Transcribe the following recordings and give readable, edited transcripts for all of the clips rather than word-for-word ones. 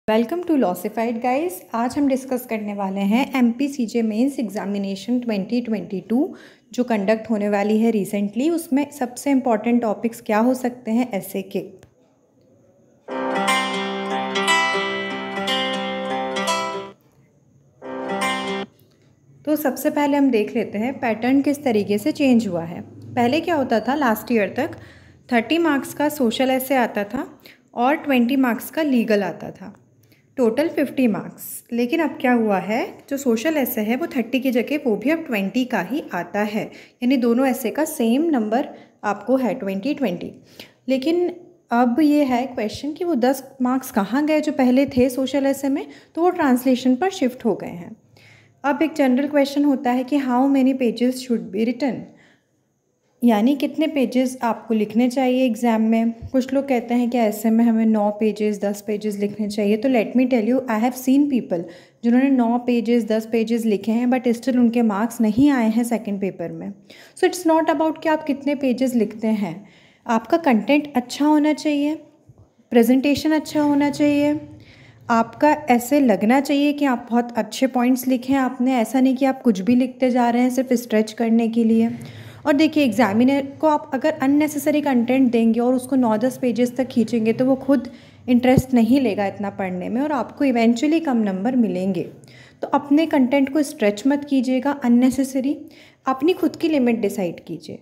Welcome to लॉसिफाइड guys. आज हम discuss करने वाले हैं MPCJ मेंस एग्जामिनेशन 2022 जो कंडक्ट होने वाली है रिसेंटली। उसमें सबसे इम्पॉर्टेंट टॉपिक्स क्या हो सकते हैं ऐसे के। तो सबसे पहले हम देख लेते हैं पैटर्न किस तरीके से चेंज हुआ है। पहले क्या होता था, लास्ट ईयर तक 30 मार्क्स का सोशल एसे आता था और 20 मार्क्स का लीगल आता था, टोटल 50 मार्क्स। लेकिन अब क्या हुआ है, जो सोशल एसे है वो 30 की जगह वो भी अब 20 का ही आता है, यानी दोनों एसे का सेम नंबर आपको है 20। लेकिन अब ये है क्वेश्चन कि वो 10 मार्क्स कहाँ गए जो पहले थे सोशल एसे में, तो वो ट्रांसलेशन पर शिफ्ट हो गए हैं। अब एक जनरल क्वेश्चन होता है कि how many pages should be written, यानी कितने पेजेस आपको लिखने चाहिए एग्ज़ाम में। कुछ लोग कहते हैं कि ऐसे में हमें 9 पेजेस 10 पेजेस लिखने चाहिए। तो let me tell you, I have seen people जिन्होंने 9 पेजेस 10 पेजेस लिखे हैं बट स्टिल उनके मार्क्स नहीं आए हैं सेकंड पेपर में। सो इट्स नॉट अबाउट कि आप कितने पेजेस लिखते हैं, आपका कंटेंट अच्छा होना चाहिए, प्रेजेंटेशन अच्छा होना चाहिए, आपका ऐसे लगना चाहिए कि आप बहुत अच्छे पॉइंट्स लिखे हैं आपने। ऐसा नहीं कि आप कुछ भी लिखते जा रहे हैं सिर्फ स्ट्रेच करने के लिए। और देखिए, एग्जामिनर को आप अगर अननेसेसरी कंटेंट देंगे और उसको 9-10 पेजेस तक खींचेंगे तो वो खुद इंटरेस्ट नहीं लेगा इतना पढ़ने में और आपको इवेंचुअली कम नंबर मिलेंगे। तो अपने कंटेंट को स्ट्रेच मत कीजिएगा अननेसेसरी, अपनी खुद की लिमिट डिसाइड कीजिए।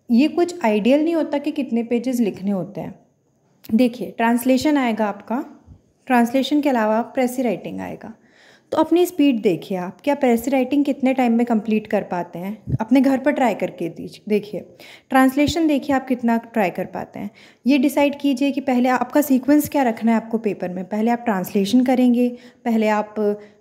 ये कुछ आइडियल नहीं होता कि कितने पेजेस लिखने होते हैं। देखिए, ट्रांसलेशन आएगा आपका, ट्रांसलेशन के अलावा प्रेसी राइटिंग आएगा। तो अपनी स्पीड देखिए, आप क्या प्रेसी राइटिंग कितने टाइम में कंप्लीट कर पाते हैं, अपने घर पर ट्राई करके देखिए। ट्रांसलेशन देखिए आप कितना ट्राई कर पाते हैं। ये डिसाइड कीजिए कि पहले आपका सीक्वेंस क्या रखना है आपको पेपर में। पहले आप ट्रांसलेशन करेंगे, पहले आप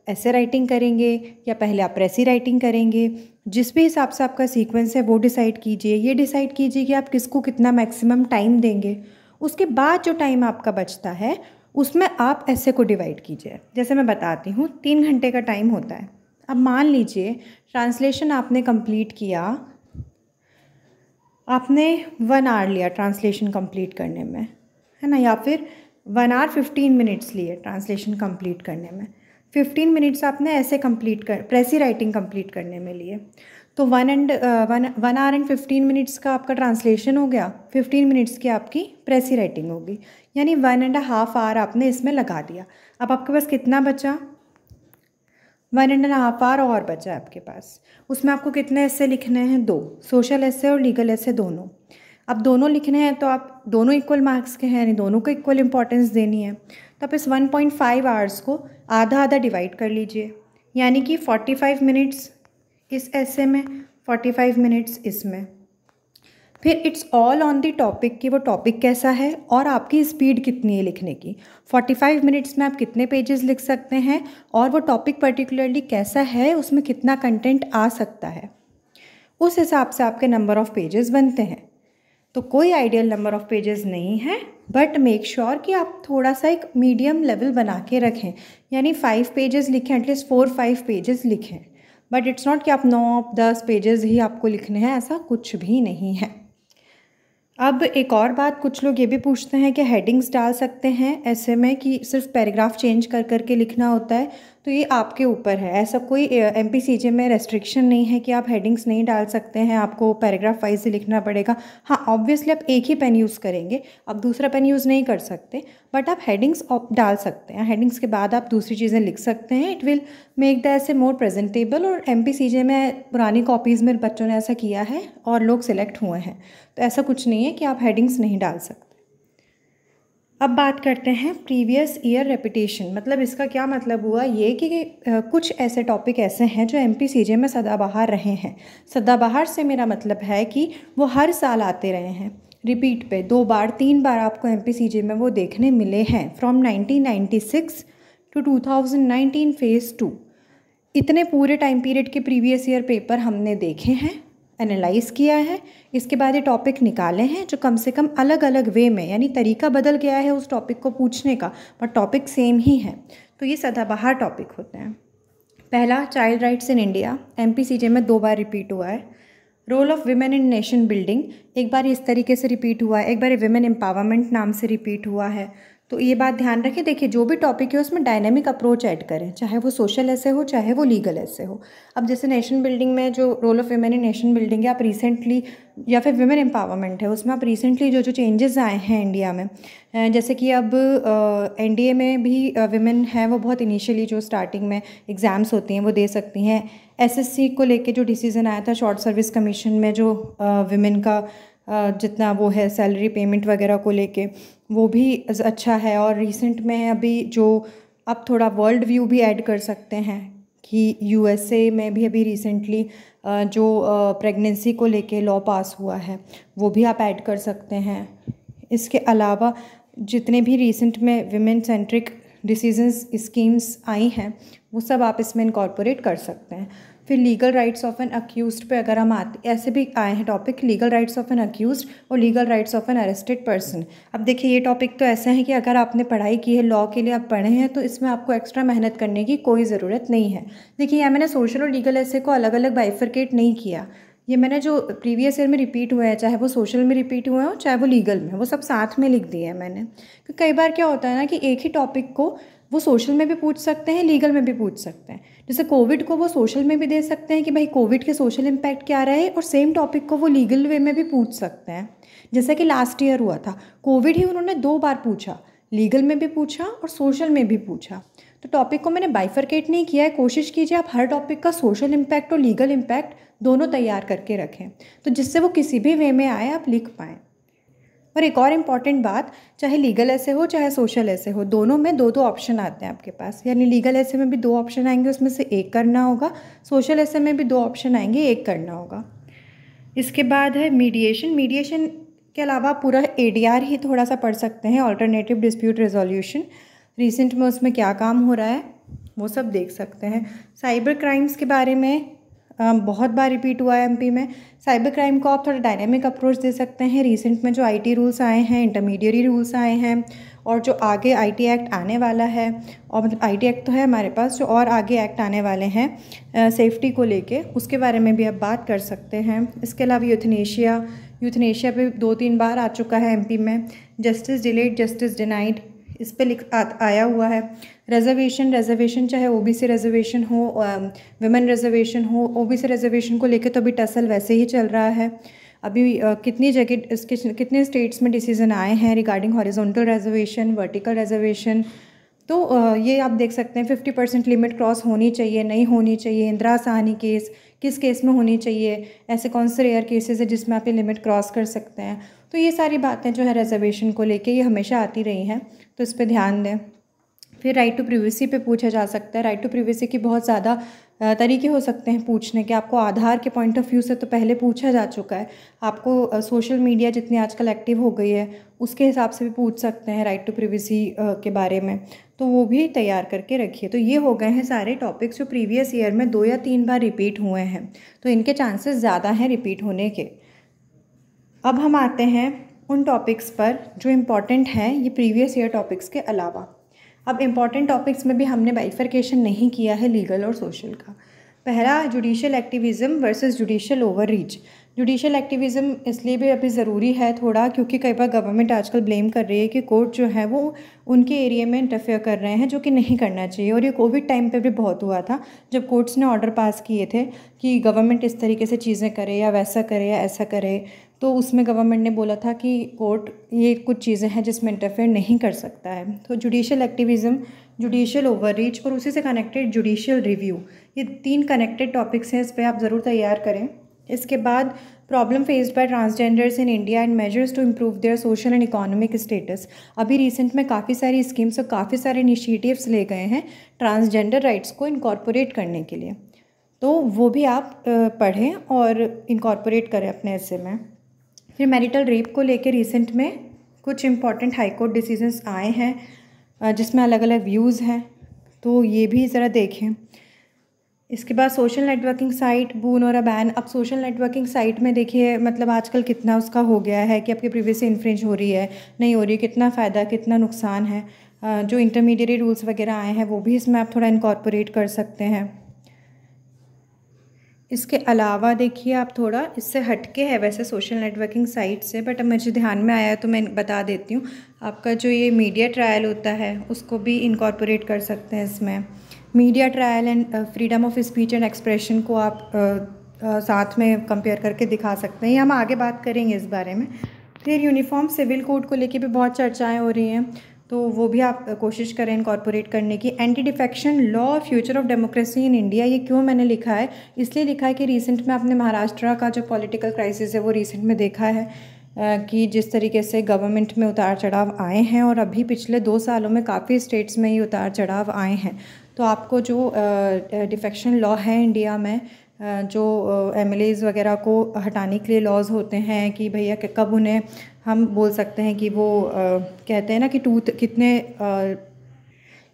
ऐसे राइटिंग करेंगे या पहले आप प्रेसी राइटिंग करेंगे। जिस भी हिसाब से आपका सीक्वेंस है वो डिसाइड कीजिए। ये डिसाइड कीजिए कि आप किसको कितना मैक्सिमम टाइम देंगे। उसके बाद जो टाइम आपका बचता है उसमें आप ऐसे को डिवाइड कीजिए। जैसे मैं बताती हूँ, 3 घंटे का टाइम होता है। अब मान लीजिए ट्रांसलेशन आपने कंप्लीट किया, आपने 1 आवर लिया ट्रांसलेशन कंप्लीट करने में, है ना, या फिर 1 आवर 15 मिनट्स लिए ट्रांसलेशन कंप्लीट करने में। 15 मिनट्स आपने ऐसे कंप्लीट कर प्रेसी राइटिंग कंप्लीट करने में लिए। तो 1 आवर एंड 15 मिनट्स का आपका ट्रांसलेशन हो गया, 15 मिनट्स की आपकी प्रेसी राइटिंग होगी, यानी 1.5 आवर आपने इसमें लगा दिया। अब आपके पास कितना बचा, 1.5 आवर और बचा है आपके पास। उसमें आपको कितने ऐसे लिखने हैं, 2, सोशल ऐसे और लीगल ऐसे दोनों। अब दोनों लिखने हैं तो आप दोनों इक्वल मार्क्स के हैं, यानी दोनों को इक्वल इंपॉर्टेंस देनी है। तो आप इस 1.5 आवर्स को आधा आधा डिवाइड कर लीजिए, यानी कि 45 मिनट्स इस ऐसे में, 45 मिनट्स इसमें। फिर it's all on the topic कि वो टॉपिक कैसा है और आपकी स्पीड कितनी है लिखने की। 45 मिनट्स में आप कितने पेजेस लिख सकते हैं और वो टॉपिक पर्टिकुलरली कैसा है, उसमें कितना कंटेंट आ सकता है, उस हिसाब से आपके नंबर ऑफ़ पेजेस बनते हैं। तो कोई आइडियल नंबर ऑफ़ पेजेस नहीं है, बट मेक श्योर कि आप थोड़ा सा एक मीडियम लेवल बना के रखें, यानी 5 पेजेस लिखें, एटलीस्ट 4-5 पेजेस लिखें। बट इट्स नॉट कि आप 9-10 पेजेस ही आपको लिखने हैं, ऐसा कुछ भी नहीं है। अब एक और बात, कुछ लोग ये भी पूछते हैं कि हेडिंग्स डाल सकते हैं ऐसे में कि सिर्फ पैराग्राफ चेंज कर करके लिखना होता है। तो ये आपके ऊपर है, ऐसा कोई MPCJ में रेस्ट्रिक्शन नहीं है कि आप हेडिंग्स नहीं डाल सकते हैं, आपको पैराग्राफ वाइज से लिखना पड़ेगा। हाँ, ऑब्वियसली आप एक ही पेन यूज़ करेंगे, आप दूसरा पेन यूज़ नहीं कर सकते, बट आप हेडिंग्स डाल सकते हैं। हेडिंग्स के बाद आप दूसरी चीज़ें लिख सकते हैं। इट विल मेक द ऐसे मोर प्रेजेंटेबल। और MPCJ में पुरानी कॉपीज़ में बच्चों ने ऐसा किया है और लोग सिलेक्ट हुए हैं, तो ऐसा कुछ नहीं है कि आप हेडिंग्स नहीं डाल सकते। अब बात करते हैं प्रीवियस ईयर रेपिटेशन। मतलब इसका क्या मतलब हुआ ये कि कुछ ऐसे टॉपिक ऐसे हैं जो MPCJ में सदाबहार रहे हैं। सदाबहार से मेरा मतलब है कि वो हर साल आते रहे हैं, रिपीट पे 2 बार 3 बार आपको MPCJ में वो देखने मिले हैं, फ्रॉम 1996 टू 2019 फेज़ 2। इतने पूरे टाइम पीरियड के प्रीवियस ईयर पेपर हमने देखे हैं, एनालाइज़ किया है। इसके बाद ये टॉपिक निकाले हैं जो कम से कम अलग अलग वे में, यानी तरीका बदल गया है उस टॉपिक को पूछने का, पर टॉपिक सेम ही है। तो ये सदाबहार टॉपिक होते हैं। पहला, child rights in India, MPCJ में 2 बार रिपीट हुआ है। Role of women in nation building, एक बार इस तरीके से रिपीट हुआ है, एक बार विमेन एम्पावरमेंट नाम से रिपीट हुआ है। तो ये बात ध्यान रखें। देखिए जो भी टॉपिक है उसमें डायनेमिक अप्रोच ऐड करें, चाहे वो सोशल ऐसे हो चाहे वो लीगल ऐसे हो। अब जैसे नेशन बिल्डिंग में जो role of women in nation building है, आप रिसेंटली या फिर वुमेन एम्पावरमेंट है, उसमें आप रिसेंटली जो जो चेंजेस आए हैं इंडिया में, जैसे कि अब एनडीए में भी वुमेन है वो बहुत इनिशियली जो स्टार्टिंग में एग्ज़ाम्स होती हैं वो दे सकती हैं। एसएससी को लेके जो डिसीज़न आया था शॉर्ट सर्विस कमीशन में, जो वुमेन का जितना वो है सैलरी पेमेंट वगैरह को लेके, वो भी अच्छा है। और रिसेंट में अभी जो अब थोड़ा वर्ल्ड व्यू भी ऐड कर सकते हैं कि यूएसए में भी अभी रिसेंटली जो प्रेगनेंसी को लेके लॉ पास हुआ है वो भी आप ऐड कर सकते हैं। इसके अलावा जितने भी रिसेंट में विमेन सेंट्रिक डिसीजंस स्कीम्स आई हैं वो सब आप इसमें इनकॉर्पोरेट कर सकते हैं। फिर legal rights of an accused पे अगर हम आते, ऐसे भी आए हैं topic, legal rights of an accused और legal rights of an arrested person. अब देखिए ये टॉपिक तो ऐसा है कि अगर आपने पढ़ाई की है लॉ के लिए, आप पढ़े हैं, तो इसमें आपको एक्स्ट्रा मेहनत करने की कोई ज़रूरत नहीं है। देखिए यहाँ मैंने सोशल और लीगल ऐसे को अलग अलग बाइफरकेट नहीं किया, ये मैंने जो प्रीवियस ईयर में रिपीट हुए हैं, चाहे वो सोशल में रिपीट हुए हो चाहे वो लीगल में, वो सब साथ में लिख दिए हैं मैंने। क्योंकि कई बार क्या होता है ना कि एक ही टॉपिक को वो सोशल में भी पूछ सकते हैं, लीगल में भी पूछ सकते हैं। जैसे कोविड को वो सोशल में भी दे सकते हैं कि भाई कोविड के सोशल इम्पैक्ट क्या रहे, और सेम टॉपिक को वो लीगल वे में भी पूछ सकते हैं। जैसे कि लास्ट ईयर हुआ था, कोविड ही उन्होंने 2 बार पूछा, लीगल में भी पूछा और सोशल में भी पूछा। तो टॉपिक को मैंने बाइफरकेट नहीं किया है। कोशिश कीजिए आप हर टॉपिक का सोशल इम्पैक्ट और लीगल इम्पैक्ट दोनों तैयार करके रखें, तो जिससे वो किसी भी वे में आए आप लिख पाएँ। और एक और इम्पॉर्टेंट बात, चाहे लीगल ऐसे हो चाहे सोशल ऐसे हो, दोनों में 2-2 ऑप्शन आते हैं आपके पास। यानी लीगल ऐसे में भी 2 ऑप्शन आएंगे, उसमें से एक करना होगा। सोशल ऐसे में भी 2 ऑप्शन आएंगे, एक करना होगा। इसके बाद है मीडिएशन। मीडिएशन के अलावा पूरा एडीआर ही थोड़ा सा पढ़ सकते हैं, अल्टरनेटिव डिस्प्यूट रेजोल्यूशन। रिसेंट में उसमें क्या काम हो रहा है वो सब देख सकते हैं। साइबर क्राइम्स के बारे में बहुत बार रिपीट हुआ है एमपी में। साइबर क्राइम को आप थोड़ा डायनेमिक अप्रोच दे सकते हैं। रिसेंट में जो आईटी रूल्स आए हैं, इंटरमीडिएरी रूल्स आए हैं, और जो आगे आईटी एक्ट आने वाला है, और मतलब आईटी एक्ट तो है हमारे पास, जो और आगे एक्ट आने वाले हैं सेफ्टी को लेके, उसके बारे में भी आप बात कर सकते हैं। इसके अलावा यूथनेशिया पे 2-3 बार आ चुका है एमपी में। जस्टिस डिलेड जस्टिस डिनाइड, इस पर आया हुआ है। रिजर्वेशन चाहे ओबीसी रिजर्वेशन हो, विमेन रिजर्वेशन हो, ओबीसी रिजर्वेशन को लेके तो अभी टसल वैसे ही चल रहा है। अभी कितनी जगह इसके कितने स्टेट्स में डिसीजन आए हैं regarding horizontal reservation, vertical reservation. तो ये आप देख सकते हैं 50% लिमिट क्रॉस होनी चाहिए, नहीं होनी चाहिए, इंदिरा साहनी केस किस केस में होनी चाहिए, ऐसे कौन से रेयर केसेस है जिसमें आप ये लिमिट क्रॉस कर सकते हैं। तो ये सारी बातें जो है रिजर्वेशन को लेके ये हमेशा आती रही हैं, तो इस पर ध्यान दें। फिर राइट टू प्रिवेसी पे पूछा जा सकता है। राइट टू प्रिवेसी की बहुत ज़्यादा तरीके हो सकते हैं पूछने के। आपको आधार के पॉइंट ऑफ व्यू से तो पहले पूछा जा चुका है, आपको सोशल मीडिया जितनी आजकल एक्टिव हो गई है उसके हिसाब से भी पूछ सकते हैं राइट टू प्रिवेसी के बारे में, तो वो भी तैयार करके रखिए। तो ये हो गए हैं सारे टॉपिक्स जो प्रीवियस ईयर में 2 या 3 बार रिपीट हुए हैं, तो इनके चांसेस ज़्यादा हैं रिपीट होने के। अब हम आते हैं उन टॉपिक्स पर जो इम्पॉर्टेंट हैं ये प्रीवियस ईयर टॉपिक्स के अलावा। अब इम्पॉर्टेंट टॉपिक्स में भी हमने बाइफरकेशन नहीं किया है लीगल और सोशल का। पहला, judicial activism versus judicial overreach. Judicial activism इसलिए भी अभी ज़रूरी है थोड़ा, क्योंकि कई बार गवर्नमेंट आजकल ब्लेम कर रही है कि कोर्ट जो है वो उनके एरिया में इंटरफेयर कर रहे हैं, जो कि नहीं करना चाहिए। और ये कोविड टाइम पे भी बहुत हुआ था, जब कोर्ट्स ने ऑर्डर पास किए थे कि गवर्नमेंट इस तरीके से चीज़ें करे या वैसा करे या ऐसा करे, तो उसमें गवर्नमेंट ने बोला था कि कोर्ट ये कुछ चीज़ें हैं जिसमें इंटरफेयर नहीं कर सकता है। तो जुडिशियल एक्टिविज़म, जुडिशियल ओवररीच और उसी से कनेक्टेड जुडिशियल रिव्यू, ये 3 कनेक्टेड टॉपिक्स हैं, इस पर आप ज़रूर तैयार करें। इसके बाद problem faced by transgenders in India and measures to improve their social and economic status. अभी रिसेंट में काफ़ी सारी स्कीम्स और काफ़ी सारे इनिशिएटिव्स ले गए हैं ट्रांसजेंडर राइट्स को इनकॉर्पोरेट करने के लिए, तो वो भी आप पढ़ें और इनकॉर्पोरेट करें अपने ऐसे में। फिर मैरिटल रेप को लेकर रिसेंट में कुछ इम्पॉर्टेंट हाई कोर्ट डिसीजंस आए हैं जिसमें अलग अलग व्यूज़ हैं, तो ये भी ज़रा देखें। इसके बाद सोशल नेटवर्किंग साइट बून और बैन। अब सोशल नेटवर्किंग साइट में देखिए मतलब आजकल कितना उसका हो गया है कि आपकी प्रिवेसी इन्फ्रिंज हो रही है नहीं हो रही, कितना फ़ायदा कितना नुकसान है। जो इंटरमीडिएट रूल्स वगैरह आए हैं वो भी इसमें आप थोड़ा इनकॉर्पोरेट कर सकते हैं। इसके अलावा देखिए आप थोड़ा इससे हटके है वैसे सोशल नेटवर्किंग साइट से, बट अब मुझे ध्यान में आया तो मैं बता देती हूँ। आपका जो ये मीडिया ट्रायल होता है उसको भी इनकॉर्पोरेट कर सकते हैं इसमें। Media trial and freedom of speech and expression को आप साथ में कंपेयर करके दिखा सकते हैं, ये हम आगे बात करेंगे इस बारे में। फिर यूनिफॉर्म सिविल कोड को लेके भी बहुत चर्चाएं हो रही हैं, तो वो भी आप कोशिश करें इनकॉर्पोरेट करने की। Anti defection law future of democracy in India, ये क्यों मैंने लिखा है, इसलिए लिखा है कि रिसेंट में आपने महाराष्ट्र का जो पॉलिटिकल क्राइसिस है वो रिसेंट में देखा है कि जिस तरीके से गवर्नमेंट में उतार चढ़ाव आए हैं, और अभी पिछले 2 सालों में काफ़ी स्टेट्स में ये उतार चढ़ाव आए हैं। तो आपको जो डिफेक्शन लॉ है इंडिया में, जो एमएलएज़ वगैरह को हटाने के लिए लॉज होते हैं कि भैया कब उन्हें हम बोल सकते हैं कि वो कहते हैं ना कि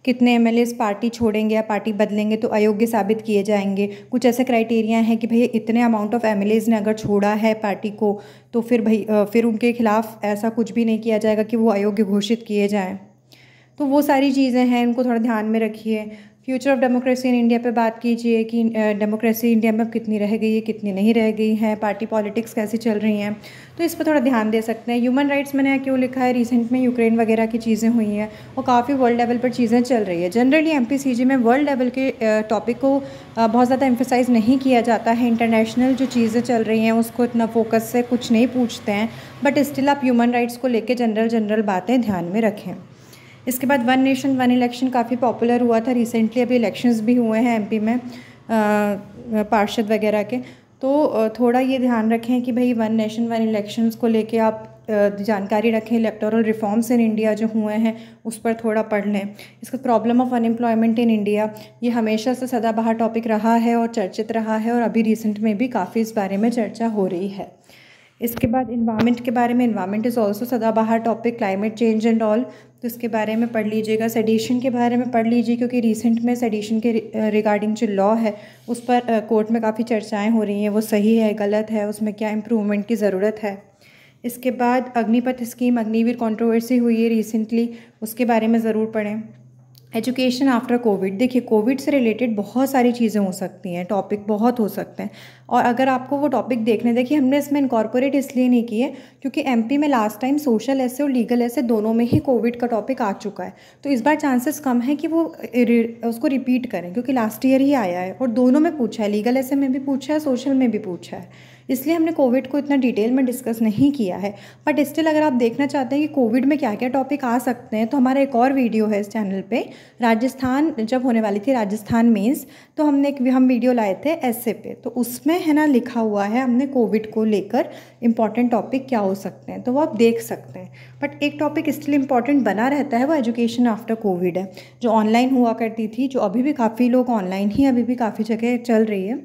कितने एमएलएज़ पार्टी छोड़ेंगे या पार्टी बदलेंगे तो अयोग्य साबित किए जाएंगे। कुछ ऐसे क्राइटेरिया हैं कि भैया इतने अमाउंट ऑफ एमएलएज़ ने अगर छोड़ा है पार्टी को तो फिर उनके खिलाफ ऐसा कुछ भी नहीं किया जाएगा कि वो अयोग्य घोषित किए जाएँ। तो वो सारी चीज़ें हैं, उनको थोड़ा ध्यान में रखिए। Future of democracy in India पे बात कीजिए कि डेमोक्रेसी इंडिया में कितनी रह गई है, कितनी नहीं रह गई है, पार्टी पॉलिटिक्स कैसी चल रही हैं, तो इस पर थोड़ा ध्यान दे सकते हैं। ह्यूमन राइट्स मैंने क्यों लिखा है, रिसेंट में यूक्रेन वगैरह की चीज़ें हुई हैं और काफ़ी वर्ल्ड लेवल पर चीज़ें चल रही है। जनरली एमपीसीजी में वर्ल्ड लेवल के टॉपिक को बहुत ज़्यादा एम्फेसाइज़ नहीं किया जाता है। इंटरनेशनल जो चीज़ें चल रही हैं उसको इतना फोकस से कुछ नहीं पूछते हैं, बट स्टिल आप ह्यूमन राइट्स को लेकर जनरल बातें ध्यान में रखें। इसके बाद वन नेशन वन इलेक्शन काफ़ी पॉपुलर हुआ था रिसेंटली, अभी इलेक्शंस भी हुए हैं एमपी में पार्षद वगैरह के, तो थोड़ा ये ध्यान रखें कि भाई वन नेशन वन इलेक्शंस को लेके आप जानकारी रखें। इलेक्टोरल रिफॉर्म्स इन इंडिया जो हुए हैं उस पर थोड़ा पढ़ लें। इसका problem of unemployment in India, ये हमेशा से सदाबहार टॉपिक रहा है और चर्चित रहा है, और अभी रिसेंट में भी काफ़ी इस बारे में चर्चा हो रही है। इसके बाद इन्वायरमेंट के बारे में, इन्वायरमेंट इज़ ऑल्सो सदाबहार topic, climate change and all, तो इसके बारे में पढ़ लीजिएगा। सेडिशन के बारे में पढ़ लीजिए क्योंकि रिसेंट में सेडिशन के रिगार्डिंग जो लॉ है उस पर कोर्ट में काफ़ी चर्चाएं हो रही हैं, वो सही है गलत है, उसमें क्या इम्प्रूवमेंट की ज़रूरत है। इसके बाद अग्निपथ स्कीम, अग्निवीर कंट्रोवर्सी हुई है रिसेंटली, उसके बारे में ज़रूर पढ़ें। एजुकेशन आफ्टर कोविड, देखिए कोविड से रिलेटेड बहुत सारी चीज़ें हो सकती हैं, टॉपिक बहुत हो सकते हैं, और अगर आपको वो टॉपिक देखने, देखिए हमने इसमें इनकॉर्पोरेट इसलिए नहीं किए क्योंकि एमपी में लास्ट टाइम सोशल ऐसे और लीगल ऐसे दोनों में ही कोविड का टॉपिक आ चुका है, तो इस बार चांसेस कम है कि वो उसको रिपीट करें क्योंकि लास्ट ईयर ही आया है और दोनों में पूछा है, लीगल ऐसे में भी पूछा है, सोशल में भी पूछा है, इसलिए हमने कोविड को इतना डिटेल में डिस्कस नहीं किया है। बट स्टिल अगर आप देखना चाहते हैं कि कोविड में क्या क्या टॉपिक आ सकते हैं तो हमारा एक और वीडियो है इस चैनल पे, राजस्थान जब होने वाली थी राजस्थान मेंस, तो हम वीडियो लाए थे ऐसे पे, तो उसमें है ना लिखा हुआ है हमने कोविड को लेकर इंपॉर्टेंट टॉपिक क्या हो सकते हैं, तो वो आप देख सकते हैं। बट एक टॉपिक स्टिल इंपॉर्टेंट बना रहता है, वो एजुकेशन आफ्टर कोविड है, जो ऑनलाइन हुआ करती थी, जो अभी भी काफ़ी लोग ऑनलाइन ही अभी भी काफ़ी जगह चल रही है,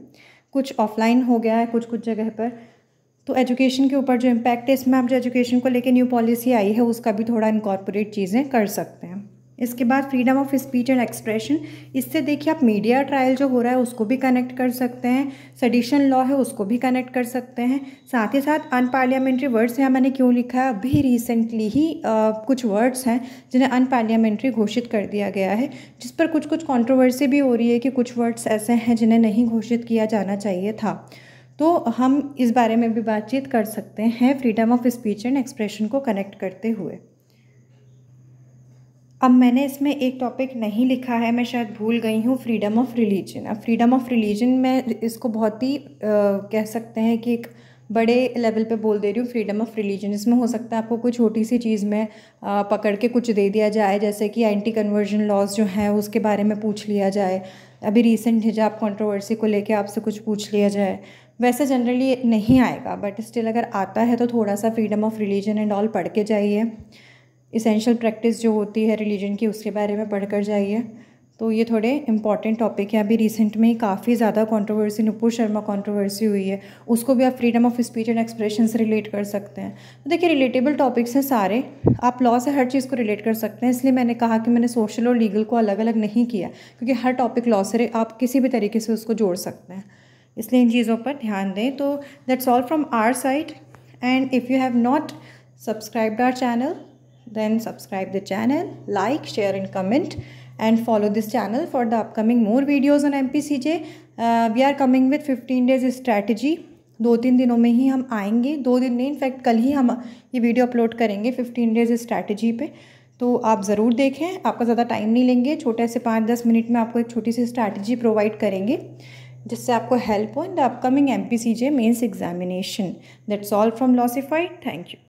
कुछ ऑफलाइन हो गया है कुछ जगह पर। तो एजुकेशन के ऊपर जो इम्पैक्ट है, इसमें आप जो एजुकेशन को लेकर न्यू पॉलिसी आई है उसका भी थोड़ा इनकॉर्पोरेट चीज़ें कर सकते हैं। इसके बाद freedom of speech and expression, इससे देखिए आप मीडिया ट्रायल जो हो रहा है उसको भी कनेक्ट कर सकते हैं, सेडिशन लॉ है उसको भी कनेक्ट कर सकते हैं, साथ ही साथ अनपार्लियामेंट्री वर्ड्स यहाँ मैंने क्यों लिखा है, अभी रिसेंटली ही कुछ वर्ड्स हैं जिन्हें अनपार्लियामेंट्री घोषित कर दिया गया है, जिस पर कुछ कंट्रोवर्सी भी हो रही है कि कुछ वर्ड्स ऐसे हैं जिन्हें नहीं घोषित किया जाना चाहिए था, तो हम इस बारे में भी बातचीत कर सकते हैं freedom of speech and expression को कनेक्ट करते हुए। अब मैंने इसमें एक टॉपिक नहीं लिखा है, मैं शायद भूल गई हूँ, फ्रीडम ऑफ रिलीजन। अब फ्रीडम ऑफ रिलीजन मैं इसको बहुत ही कह सकते हैं कि एक बड़े लेवल पे बोल दे रही हूँ, फ्रीडम ऑफ रिलीजन। इसमें हो सकता है आपको कोई छोटी सी चीज़ में पकड़ के कुछ दे दिया जाए, जैसे कि एंटी कन्वर्जन लॉज जो हैं उसके बारे में पूछ लिया जाए, अभी रिसेंट हिजाब कंट्रोवर्सी को लेके आपसे कुछ पूछ लिया जाए। वैसे जनरली नहीं आएगा, बट स्टिल अगर आता है तो थोड़ा सा freedom of religion and all पढ़ के जाइए, इसेंशियल प्रैक्टिस जो होती है रिलीजन की उसके बारे में पढ़ कर जाइए। तो ये थोड़े इंपॉर्टेंट टॉपिक हैं, अभी रिसेंट में ही काफ़ी ज़्यादा कंट्रोवर्सी, नुपुर शर्मा कंट्रोवर्सी हुई है, उसको भी आप freedom of speech and expression से रिलेट कर सकते हैं। तो देखिए रिलेटेबल टॉपिक्स हैं सारे, आप लॉ से हर चीज़ को रिलेट कर सकते हैं, इसलिए मैंने कहा कि मैंने सोशल और लीगल को अलग अलग नहीं किया क्योंकि हर टॉपिक लॉ से आप किसी भी तरीके से उसको जोड़ सकते हैं, इसलिए इन चीज़ों पर ध्यान दें। तो that's all from our side, and if you have not subscribed our channel then subscribe the channel, like, share and comment, and follow this channel for the upcoming more videos on MPCJ. We are coming with 15 days strategy. 2-3 दिनों में ही हम आएंगे, 2 दिन नहीं, in fact कल ही हम ये video upload करेंगे 15 डेज स्ट्रैटेजी पे। तो आप ज़रूर देखें, आपका ज़्यादा टाइम नहीं लेंगे, छोटे से 5-10 मिनट में आपको एक छोटी सी स्ट्रैटेजी प्रोवाइड करेंगे जिससे आपको हेल्प हो in the upcoming MPCJ mains examination. That's all from Lawsified. Thank you.